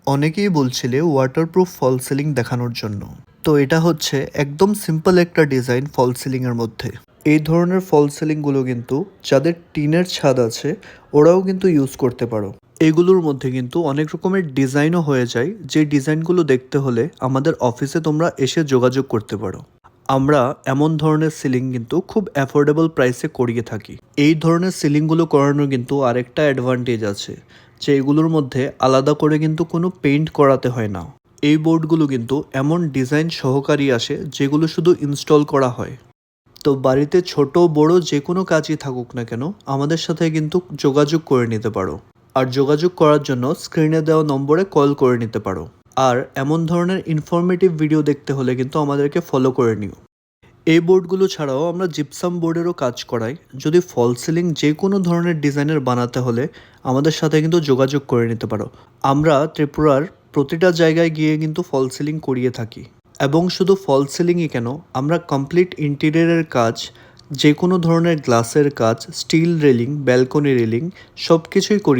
অনেকেই বলছিলে ওয়াটারপ্রুফ ফল সিলিং দেখানোর জন্য। তো এটা হচ্ছে একদম সিম্পল একটা ডিজাইন ফল সিলিংয়ের মধ্যে। এই ধরনের ফল সিলিংগুলো কিন্তু যাদের টিনের ছাদ আছে ওরাও কিন্তু ইউজ করতে পারো। এগুলোর মধ্যে কিন্তু অনেক রকমের ডিজাইনও হয়ে যায়, যে ডিজাইনগুলো দেখতে হলে আমাদের অফিসে তোমরা এসে যোগাযোগ করতে পারো। আমরা এমন ধরনের সিলিং কিন্তু খুব অ্যাফোর্ডেবল প্রাইসে করিয়ে থাকি। এই ধরনের সিলিংগুলো করানোর কিন্তু আরেকটা অ্যাডভান্টেজ আছে, যে এগুলোর মধ্যে আলাদা করে কিন্তু কোনো পেইন্ট করাতে হয় না। এই বোর্ডগুলো কিন্তু এমন ডিজাইন সহকারী আসে যেগুলো শুধু ইনস্টল করা হয়। তো বাড়িতে ছোট বড় যে কোনো কাজই থাকুক না কেন আমাদের সাথে কিন্তু যোগাযোগ করে নিতে পারো। আর যোগাযোগ করার জন্য স্ক্রিনে দেওয়া নম্বরে কল করে নিতে পারো। আর এমন ধরনের ইনফরমেটিভ ভিডিও দেখতে হলে কিন্তু আমাদেরকে ফলো করে নিও। এই বোর্ডগুলো ছাড়াও আমরা জিপসাম বোর্ডেরও কাজ করাই। যদি ফল সিলিং যে কোনো ধরনের ডিজাইনের বানাতে হলে আমাদের সাথে কিন্তু যোগাযোগ করে নিতে পারো। আমরা ত্রিপুরার প্রতিটা জায়গায় গিয়ে কিন্তু ফল সিলিং করিয়ে থাকি। এবং শুধু ফল সিলিংই কেন, আমরা কমপ্লিট ইন্টেরিয়রের কাজ, যে কোনো ধরনের গ্লাসের কাজ, স্টিল রেলিং, ব্যালকনি রেলিং সব কিছুই করি।